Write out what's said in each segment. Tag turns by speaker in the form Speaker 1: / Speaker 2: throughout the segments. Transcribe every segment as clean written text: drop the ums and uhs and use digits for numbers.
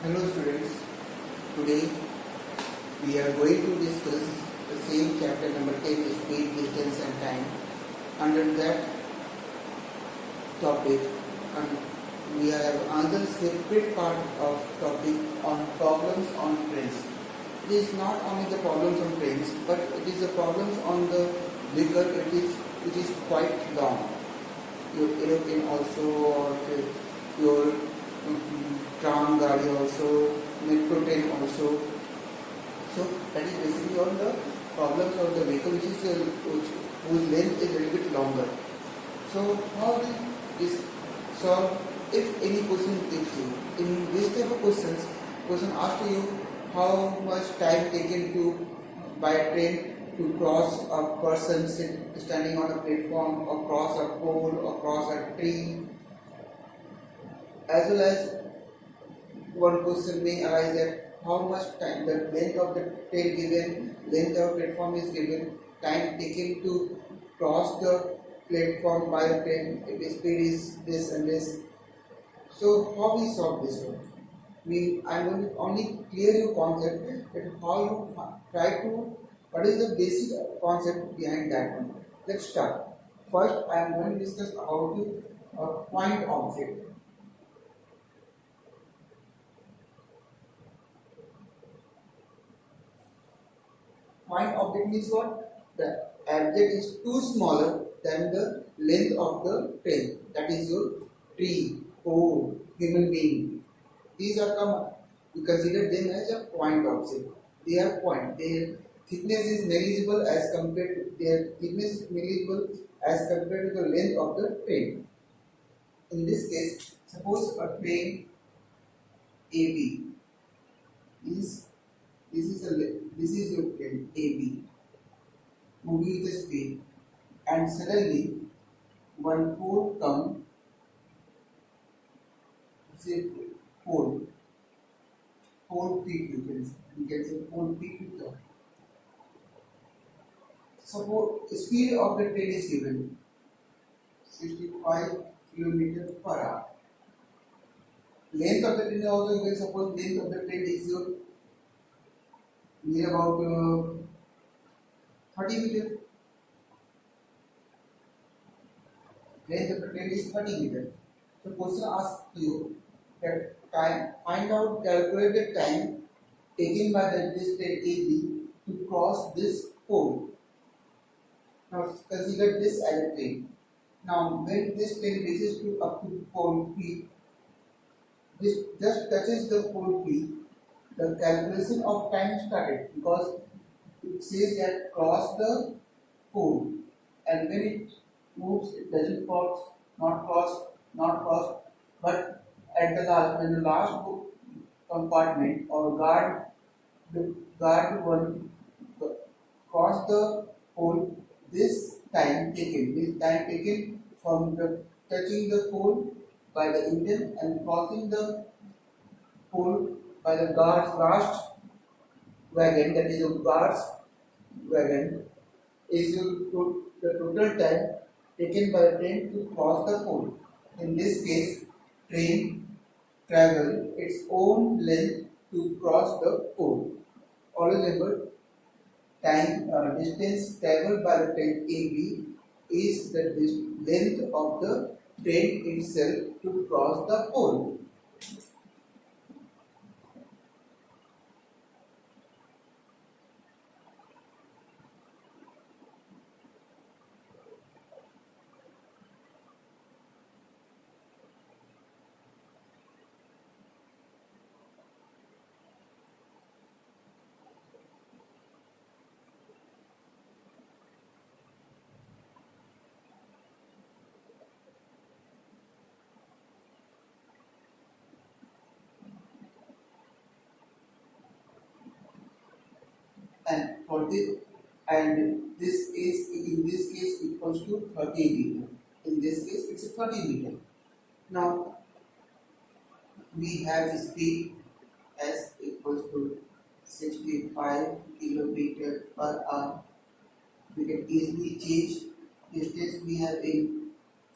Speaker 1: Hello students, today we are going to discuss the same chapter number 10, speed, distance and time. Under that topic, and we have another separate part of topic on problems on trains. It is not only the problems on trains, but it is the problems on the vehicle. It is quite long. Your aeroplane also, or your tram gadi also, metro train also. So that is basically on the problems of the vehicle whose length is a little bit longer. So how will this solve? If any question gives you in this type of question asks you how much time taken to by a train to cross a person standing on a platform, or cross a pole, or cross a tree, as well as one question may arise that how much time, the length of the train given, length of platform is given, time taken to cross the platform by the train, if the speed is this and this. So how we solve this one? I am going to only clear your concept that how you try to, what is the basic concept behind that one. Let's start. First, I am going to discuss how to point object. Point object means what? The object is too smaller than the length of the train. That is your tree, pole, human being. These are common. You consider them as a point object. They are point. Their thickness is negligible as compared to the length of the train. In this case, suppose a train AB is this is your train AB moving with the speed, and suddenly one pole comes, say pole peak, you can say pole peak will come. Suppose speed of the train is given 65 km per hour. Length of the train is also given. Suppose length of the train is near about 30 meters. Length of the train is 30 meters. So question asks you that calculate the time taken by this train AB to cross this pole. Now consider this as a train. Now when this train reaches up to pole P, this just touches the pole P, the calculation of time started, because it says that cross the pole, and when it moves it doesn't cross, not cross, but at the last, when the last compartment or the guard one cross the pole, this time taken from the touching the pole by the engine and crossing the pole by the guard's last wagon, that is a guard's wagon, is the total time taken by the train to cross the pole. In this case, train travel its own length to cross the pole. Always remember, distance traveled by the train AB is the length of the train itself to cross the pole. And for this, and this is in this case equals to 30 meter. In this case, it's a 30 meter. Now we have speed as equals to 65 kilometer per hour. We can easily change distance we have in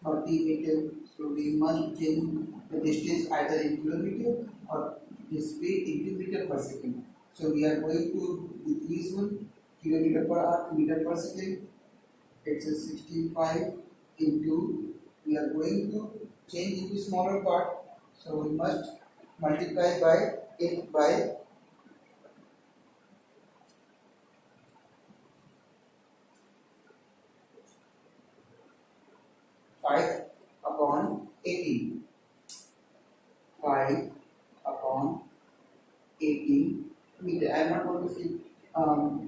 Speaker 1: 30 meter, so we must change the distance either in kilometer or the speed into meter per second. So we are going to decrease one kilometer per hour, meter per second. It's a 65 into, we are going to change into smaller part. So we must multiply by it by 5 upon 18. 5 upon 18 meter. I am not going to see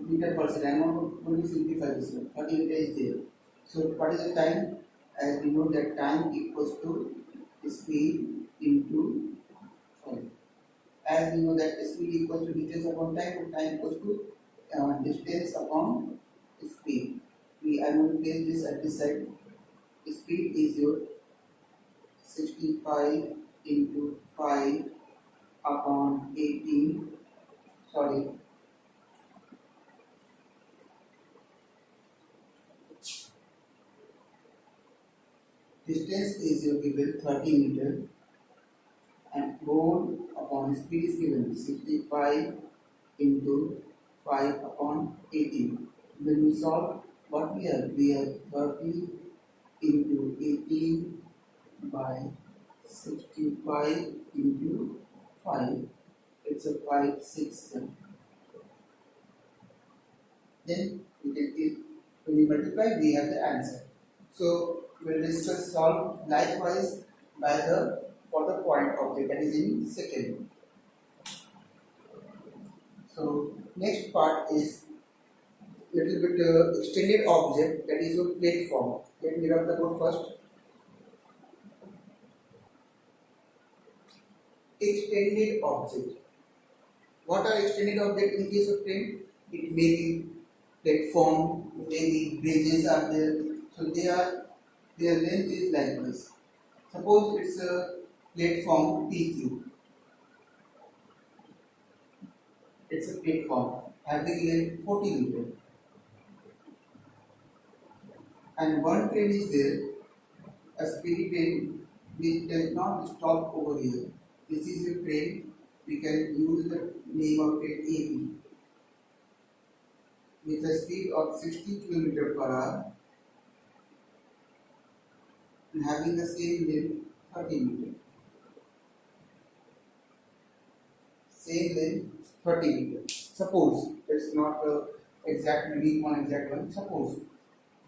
Speaker 1: meter per second. I am not going to simplify this one. 30 meter is there. So what is the time? As we know that time equals to speed into, sorry. As we know that speed equals to distance upon time, and time equals to distance upon speed. I am going to place this at this side. Speed is your 65 into 5 upon 18, sorry, distance is given 30 meter and load upon speed is given 65 into 5 upon 18. When we solve, what we have 30 into 18 by 65 into 5. It's a 5, 6, 7. Then we can take, when we multiply, we have the answer. So we will discuss solve likewise by the for the point object, that is in second. So next part is little bit extended object, that is your platform. Let me rub the code first. Extended object. What are extended object in case of train? It may be platform, maybe bridges are there. So their length is like this. Suppose it's a platform PQ. It's a platform having length 40 meter. And one train is there, a speedy train which does not stop over here. This is a train, we can use the name of train AB with a speed of 60 km per hour and having the same length 30 meter. Same length 30 meter. Suppose it's not exact maybe one exact one. Suppose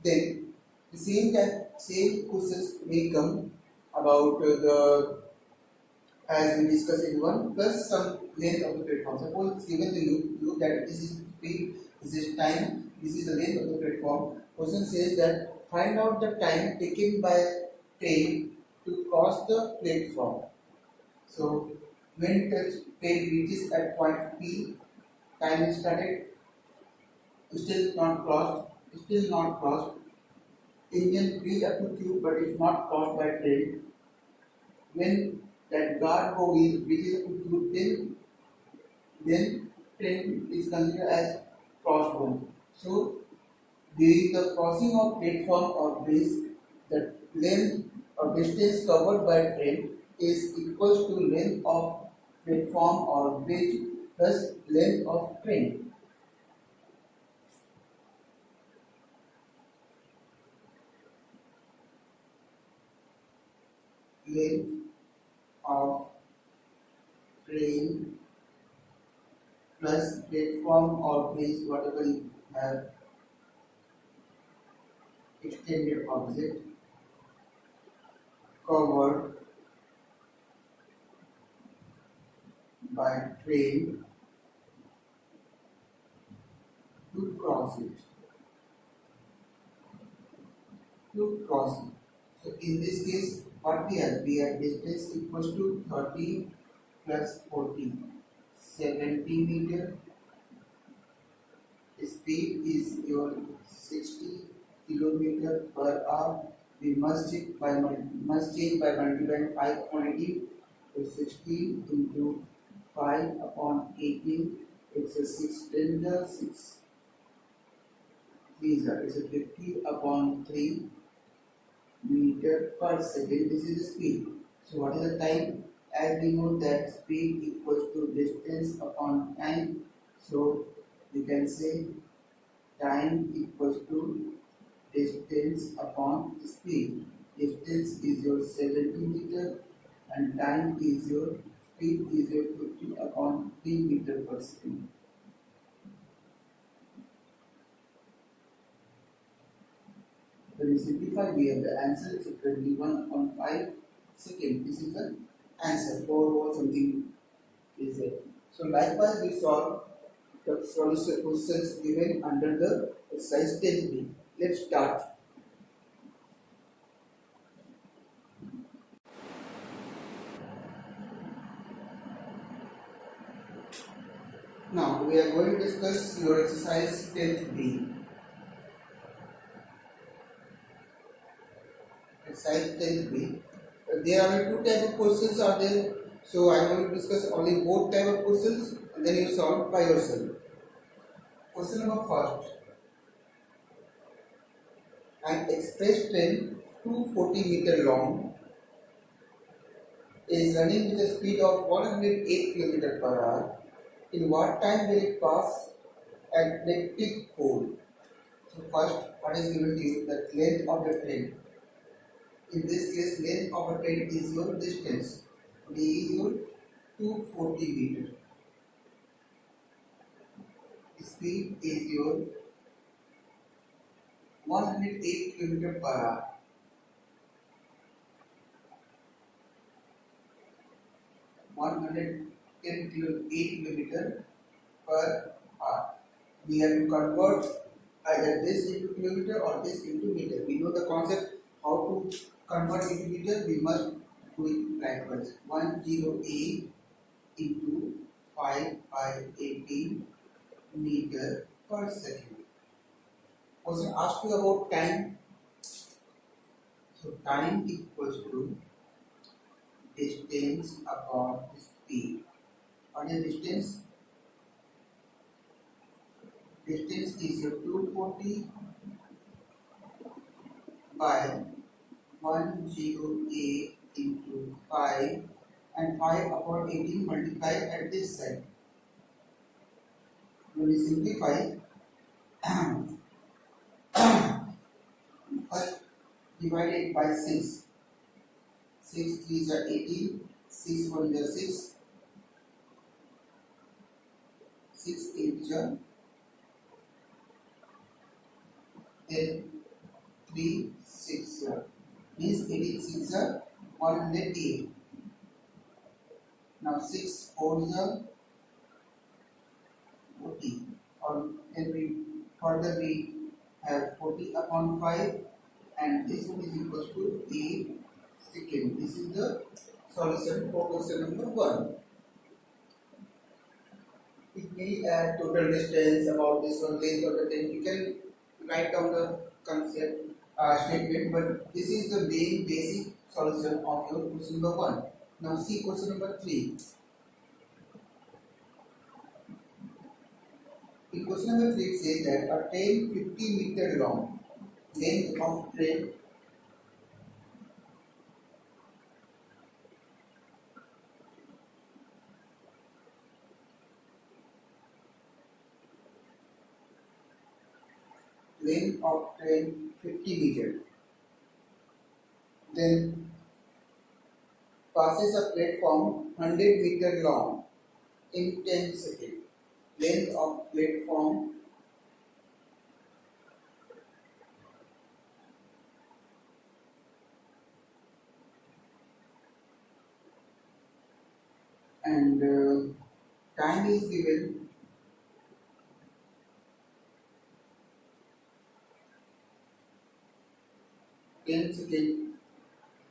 Speaker 1: then the same questions may come about the as we discussed in one plus some length of the platform. Suppose it's given to you that this is speed, this is time, this is the length of the platform. Question says that find out the time taken by train to cross the platform. So when the train reaches at point P, time is started, still not crossed. Engine reach up to Q, but it's not crossed by train. When that guard go reaches up to Q, then train is considered as crossed one. So during the crossing of platform or bridge, the length or distance covered by train is equal to length of platform or bridge plus length of train. Length of train plus platform or bridge, whatever you have, extended object covered by train to cross it. So in this case, what we have? We have distance equals to 30 plus 40, 70 meter. Speed is your 60 kilometer per hour. We must change by multiplying 5 upon 18. So 16 into 5 upon 18. It's a 6 10 6. These are it's a 50 upon 3 meter per second. This is the speed. So what is the time? as we know that speed equals to distance upon time, so we can say time equals to distance upon speed. Distance is your 70 meter and time is your speed is your 50 upon 3 meter per second. When we simplify, we have the answer is 21.5 seconds. This is the answer for what something is there. So likewise, we solve the solution questions given under the exercise 10b. Let's start. Now we are going to discuss your exercise 10b. Exercise 10b. There are two types of questions are there. So I am going to discuss only both type of questions and then you solve by yourself. Question number first. An express train 240 meter long is running with a speed of 108 km per hour. In what time will it pass at electric pole? So first, what is given to you? The length of the train. In this case, length of a train is your distance. D is your 240 meter. Speed is your 108 km per hour. 108 km per hour. We have to convert either this into kilometer or this into meter. We know the concept how to convert into meter. We must do it backwards. 108 into 5 by 18 meter per second. Question asked you about time. So time equals to distance upon speed. What is distance? Distance is your 240 by 108 into 5 and 5 upon 18 multiplied at this side. When we simplify, first divide it by 6. 6 3s are 18, 6 1 is 6, 6 8 are 10, 3 6 means 18 6 are 108. Now 6 4s are 40. Or then we further we have 40 upon 5 and this one is equal to 8 seconds. This is the solution for question number 1. If we add total distance about this one length of the train, you can write down the concept statement, but this is the main basic solution of your question number 1. Now see question number 3. In question number 3 it says that a train 50 meter long, length of train length of train 50 meter, then passes a platform 100 meter long in 10 seconds. Length of platform and time is given 10 seconds.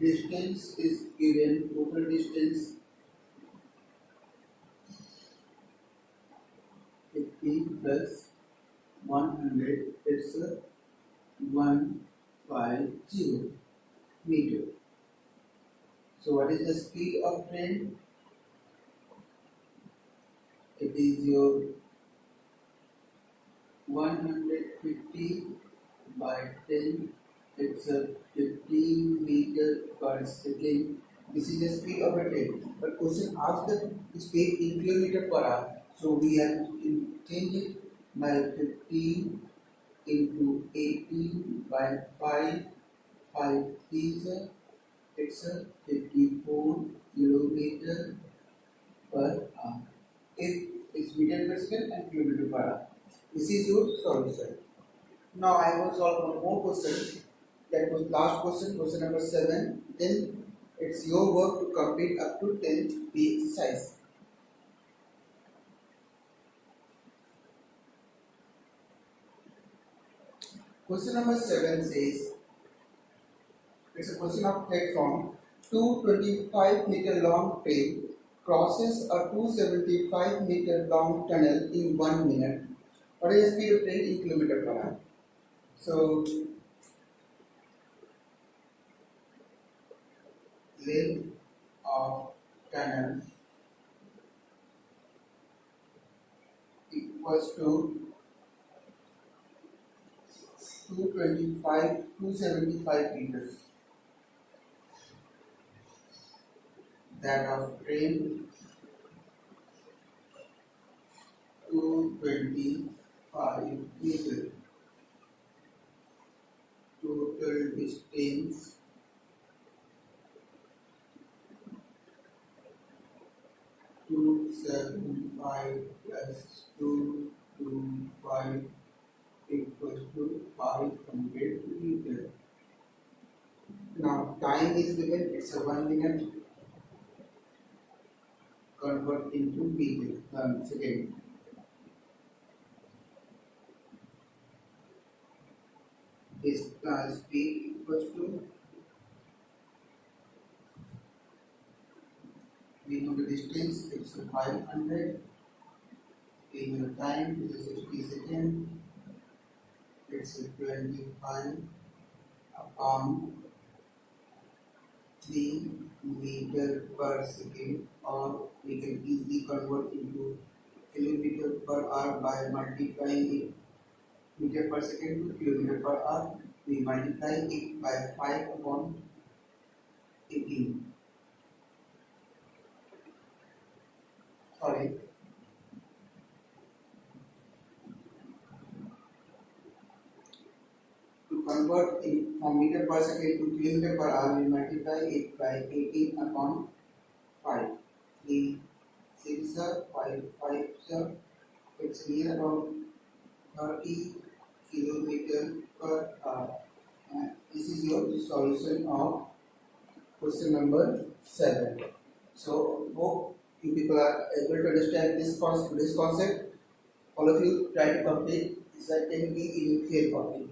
Speaker 1: Distance is given, total distance 50 plus 100, it's 150 meter. So what is the speed of train? It is your 150 by 10, it's a 15 meter per second. This is the speed of a train. But question asks the speed in kilometer per hour. So we have to change it by 15 into 18 by 5. 5 is it's a 54 kilometer per hour. If it's meter per second and kilometer per hour. This is your solution. Now I will solve one more question. That was last question, question number 7. Then it's your work to complete up to 10 the exercise. Question number 7 says, it's a question of platform. 225-meter long train crosses a 275-meter long tunnel in 1 minute. What is the speed of train in kilometer per hour? So length of tunnel equals to 275 meters. That of train 225 meters. Total distance 275 plus 225 equals to 500 meters. Now time is given, it's a 1 minute. Convert into meter, second. This speed equals to, we know the distance, it's 500. In the time, it is 60 seconds. It's 25 upon 3 meter per second, or we can easily convert into kilometer per hour by multiplying it meter per second to kilometer per hour. We multiply it by 5 upon 18. Sorry. To convert it from meter per second to kilometer per hour, we multiply it by 18 upon 5. 3 6 5 5 it's near about 30 kilometer per hour. This is your solution of question number 7. So hope you people are able to understand this concept. All of you try to complete this 10B in fair copy.